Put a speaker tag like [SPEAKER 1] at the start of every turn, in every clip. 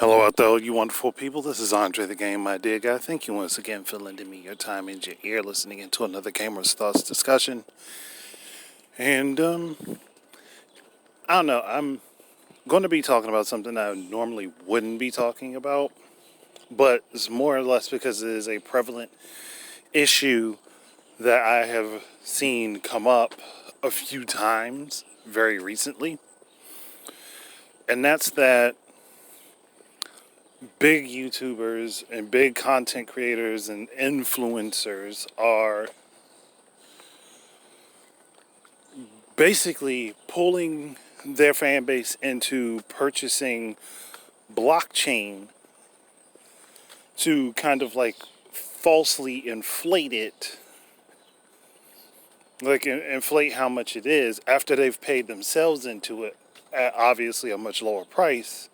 [SPEAKER 1] Hello out there, you wonderful people. This is Andre the Game, my dear guy. Thank you once again for lending me your time and your ear, listening into another Gamer's Thoughts discussion. And, I don't know, I'm going to be talking about something I normally wouldn't be talking about, but it's more or less because it is a prevalent issue that I have seen come up a few times very recently. And that's that big YouTubers and big content creators and influencers are basically pulling their fan base into purchasing blockchain to kind of like falsely inflate it, like inflate how much it is after they've paid themselves into it at obviously a much lower price.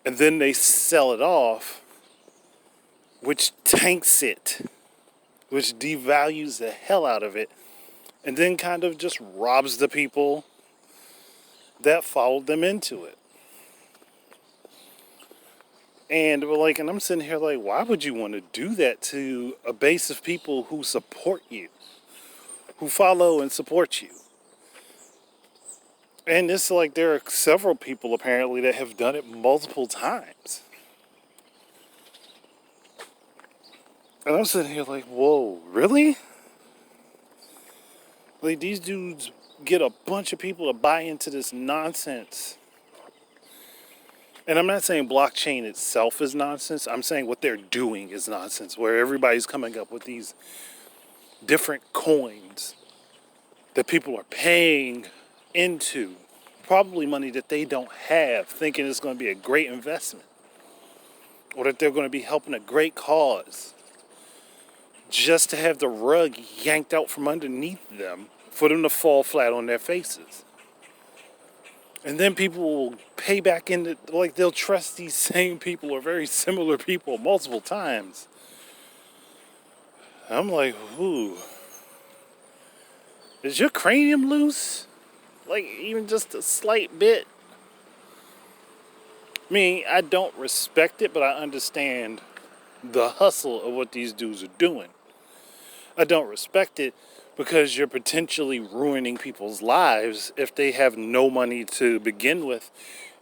[SPEAKER 1] And then they sell it off, which tanks it, which devalues the hell out of it, and then kind of just robs the people that followed them into it. And I'm sitting here like, why would you want to do that to a base of people who support you, who follow and support you? And it's like there are several people apparently that have done it multiple times. And I'm sitting here like, whoa, really? Like, these dudes get a bunch of people to buy into this nonsense. And I'm not saying blockchain itself is nonsense. I'm saying what they're doing is nonsense, where everybody's coming up with these different coins that people are paying into, probably money that they don't have, thinking it's going to be a great investment, or that they're going to be helping a great cause, just to have the rug yanked out from underneath them for them to fall flat on their faces. And then people will pay back into, like, they'll trust these same people or very similar people multiple times. I'm like, ooh, is your cranium loose? Like, even just a slight bit? I mean, I don't respect it, but I understand the hustle of what these dudes are doing. I don't respect it because you're potentially ruining people's lives if they have no money to begin with,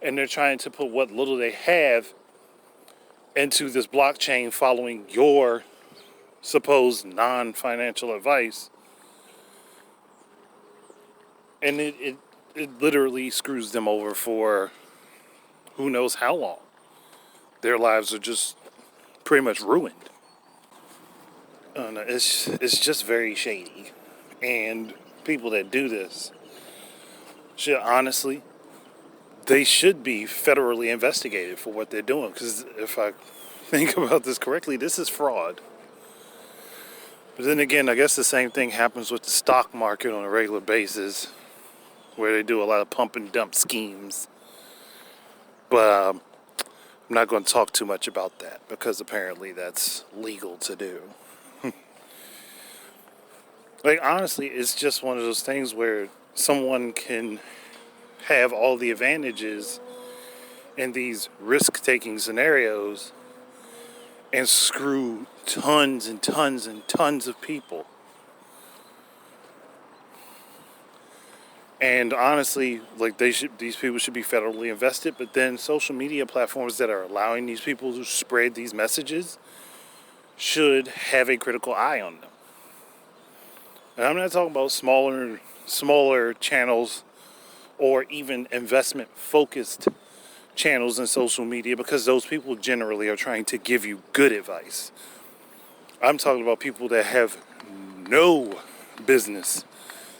[SPEAKER 1] and they're trying to put what little they have into this blockchain following your supposed non-financial advice. And it literally screws them over for who knows how long. Their lives are just pretty much ruined. It's just very shady. And people that do this should honestly, they should be federally investigated for what they're doing. Because if I think about this correctly, this is fraud. But then again, I guess the same thing happens with the stock market on a regular basis, where they do a lot of pump and dump schemes. But I'm not going to talk too much about that because apparently that's legal to do. Like, honestly, it's just one of those things where someone can have all the advantages in these risk-taking scenarios and screw tons and tons and tons of people. And honestly, like, these people should be federally invested, but then social media platforms that are allowing these people to spread these messages should have a critical eye on them. And I'm not talking about smaller channels or even investment-focused channels in social media, because those people generally are trying to give you good advice. I'm talking about people that have no business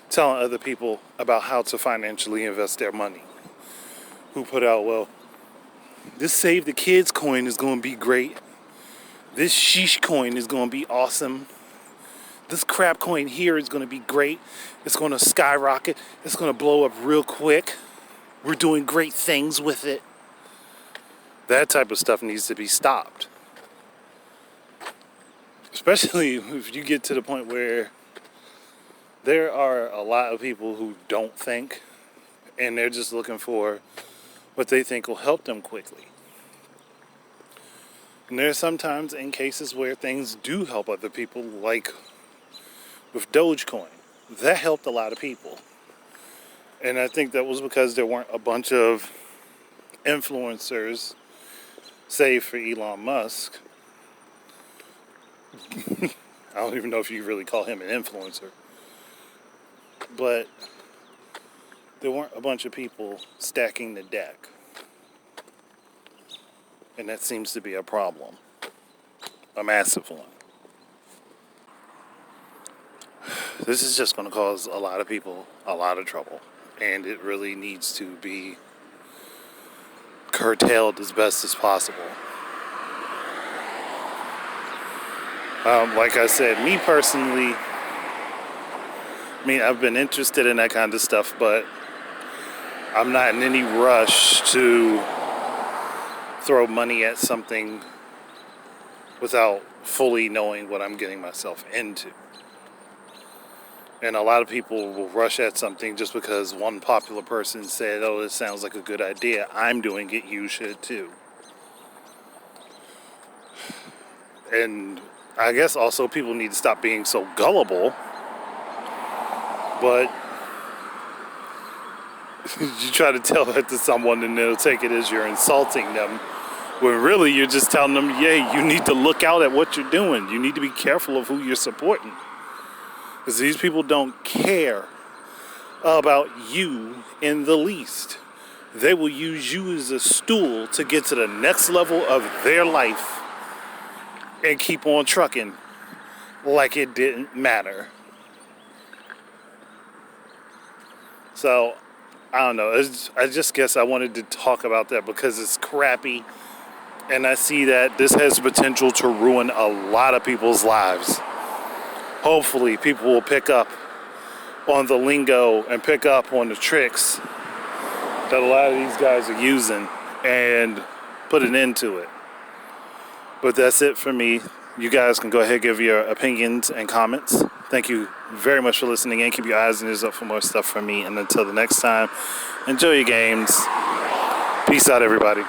[SPEAKER 1] telling other people about how to financially invest their money. Who put out, well, this Save the Kids coin is going to be great. This sheesh coin is going to be awesome. This crap coin here is going to be great. It's going to skyrocket. It's going to blow up real quick. We're doing great things with it. That type of stuff needs to be stopped. Especially if you get to the point where there are a lot of people who don't think, and they're just looking for what they think will help them quickly. And there's sometimes in cases where things do help other people, like with Dogecoin. That helped a lot of people. And I think that was because there weren't a bunch of influencers, save for Elon Musk. I don't even know if you really call him an influencer. But there weren't a bunch of people stacking the deck. And that seems to be a problem. A massive one. This is just going to cause a lot of people a lot of trouble. And it really needs to be curtailed as best as possible. Like I said, me personally, I've been interested in that kind of stuff, but I'm not in any rush to throw money at something without fully knowing what I'm getting myself into. And a lot of people will rush at something just because one popular person said, oh, this sounds like a good idea. I'm doing it, you should too. And I guess also people need to stop being so gullible. But you try to tell that to someone and they'll take it as you're insulting them. When really you're just telling them, yeah, you need to look out at what you're doing. You need to be careful of who you're supporting. Because these people don't care about you in the least. They will use you as a stool to get to the next level of their life and keep on trucking like it didn't matter. So, I don't know. I just guess I wanted to talk about that because it's crappy. And I see that this has potential to ruin a lot of people's lives. Hopefully, people will pick up on the lingo and pick up on the tricks that a lot of these guys are using and put an end to it. But that's it for me. You guys can go ahead and give your opinions and comments. Thank you very much for listening and keep your eyes and ears up for more stuff from me. And until the next time, enjoy your games. Peace out, everybody.